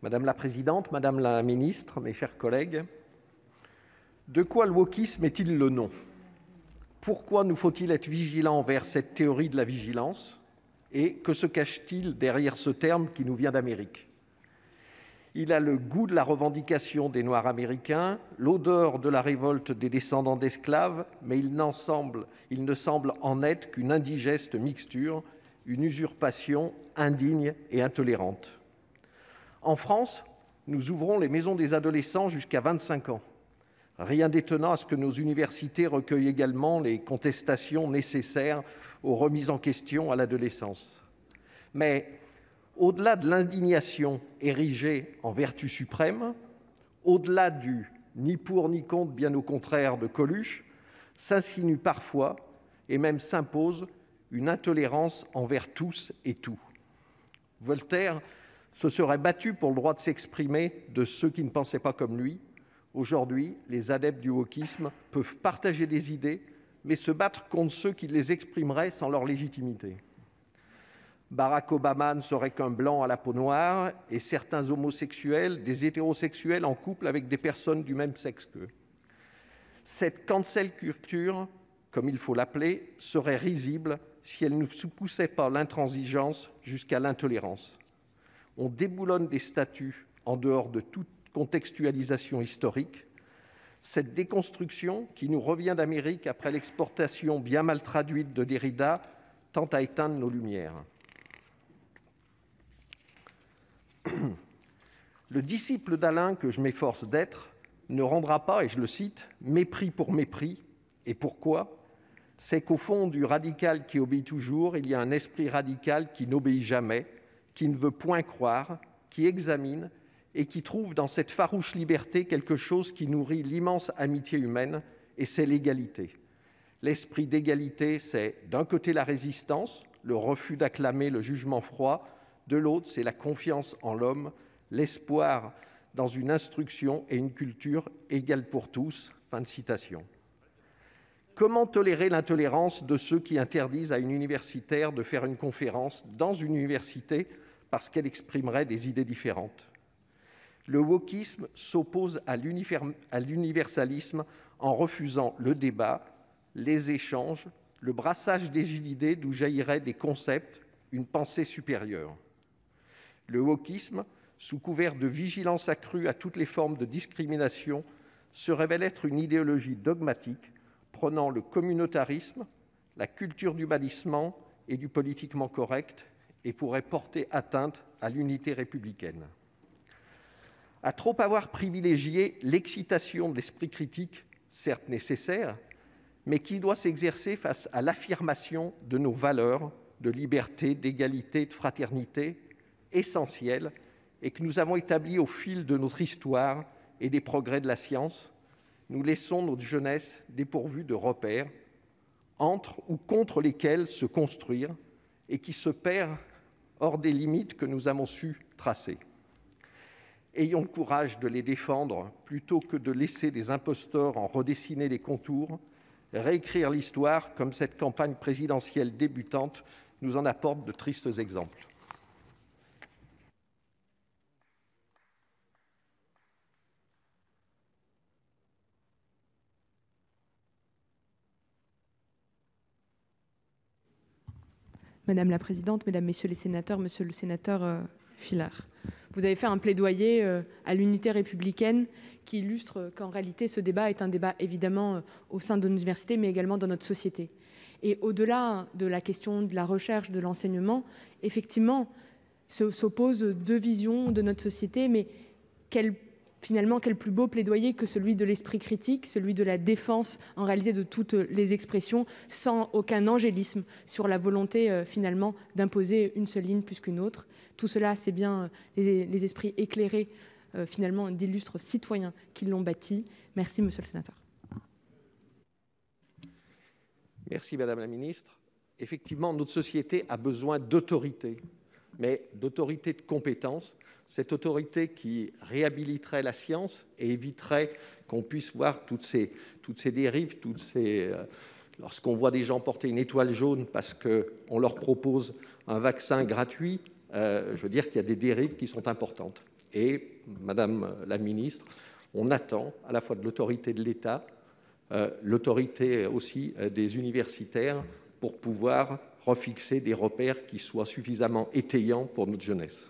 Madame la présidente, madame la ministre, mes chers collègues, de quoi le wokisme est-il le nom? Pourquoi nous faut-il être vigilants envers cette théorie de la vigilance? Et que se cache-t-il derrière ce terme qui nous vient d'Amérique? Il a le goût de la revendication des Noirs américains, l'odeur de la révolte des descendants d'esclaves, mais il ne semble en être qu'une indigeste mixture, une usurpation indigne et intolérante. En France, nous ouvrons les maisons des adolescents jusqu'à 25 ans. Rien d'étonnant à ce que nos universités recueillent également les contestations nécessaires aux remises en question à l'adolescence. Mais au-delà de l'indignation érigée en vertu suprême, au-delà du « ni pour ni contre, bien au contraire » de Coluche, s'insinue parfois, et même s'impose, une intolérance envers tous et tout. Voltaire se serait battu pour le droit de s'exprimer de ceux qui ne pensaient pas comme lui. Aujourd'hui, les adeptes du wokisme peuvent partager des idées, mais se battre contre ceux qui les exprimeraient sans leur légitimité. Barack Obama ne serait qu'un blanc à la peau noire et certains homosexuels, des hétérosexuels en couple avec des personnes du même sexe qu'eux. Cette cancel culture, comme il faut l'appeler, serait risible si elle ne poussait pas l'intransigeance jusqu'à l'intolérance. On déboulonne des statuts en dehors de toute contextualisation historique. Cette déconstruction, qui nous revient d'Amérique après l'exportation bien mal traduite de Derrida, tend à éteindre nos lumières. Le disciple d'Alain que je m'efforce d'être ne rendra pas, et je le cite, « mépris pour mépris ». Et pourquoi? C'est qu'au fond du radical qui obéit toujours, il y a un esprit radical qui n'obéit jamais, qui ne veut point croire, qui examine et qui trouve dans cette farouche liberté quelque chose qui nourrit l'immense amitié humaine, et c'est l'égalité. L'esprit d'égalité, c'est d'un côté la résistance, le refus d'acclamer le jugement froid, de l'autre, c'est la confiance en l'homme, l'espoir dans une instruction et une culture égales pour tous. » Fin de citation. Comment tolérer l'intolérance de ceux qui interdisent à une universitaire de faire une conférence dans une université parce qu'elle exprimerait des idées différentes? Le wokisme s'oppose à l'universalisme en refusant le débat, les échanges, le brassage des idées d'où jaillirait des concepts, une pensée supérieure. Le wokisme, sous couvert de vigilance accrue à toutes les formes de discrimination, se révèle être une idéologie dogmatique prônant le communautarisme, la culture du bannissement et du politiquement correct, et pourrait porter atteinte à l'unité républicaine. À trop avoir privilégié l'excitation de l'esprit critique, certes nécessaire, mais qui doit s'exercer face à l'affirmation de nos valeurs de liberté, d'égalité, de fraternité, essentielles, et que nous avons établies au fil de notre histoire et des progrès de la science, nous laissons notre jeunesse dépourvue de repères, entre ou contre lesquels se construire, et qui se perd hors des limites que nous avons su tracer. Ayons le courage de les défendre plutôt que de laisser des imposteurs en redessiner les contours, réécrire l'histoire comme cette campagne présidentielle débutante nous en apporte de tristes exemples. Madame la présidente, mesdames, messieurs les sénateurs, monsieur le sénateur Filard, vous avez fait un plaidoyer à l'unité républicaine qui illustre qu'en réalité ce débat est un débat évidemment au sein de nos universités mais également dans notre société. Et au-delà de la question de la recherche, de l'enseignement, effectivement s'opposent deux visions de notre société, mais quel plus beau plaidoyer que celui de l'esprit critique, celui de la défense en réalité de toutes les expressions, sans aucun angélisme sur la volonté finalement d'imposer une seule ligne plus qu'une autre. Tout cela, c'est bien les esprits éclairés finalement d'illustres citoyens qui l'ont bâti. Merci, monsieur le sénateur. Merci, madame la ministre. Effectivement, notre société a besoin d'autorité, mais d'autorité de compétence, cette autorité qui réhabiliterait la science et éviterait qu'on puisse voir toutes ces dérives, lorsqu'on voit des gens porter une étoile jaune parce qu'on leur propose un vaccin gratuit, je veux dire qu'il y a des dérives qui sont importantes. Et, Madame la Ministre, on attend à la fois de l'autorité de l'État, l'autorité aussi des universitaires, pour pouvoir refixer des repères qui soient suffisamment étayants pour notre jeunesse.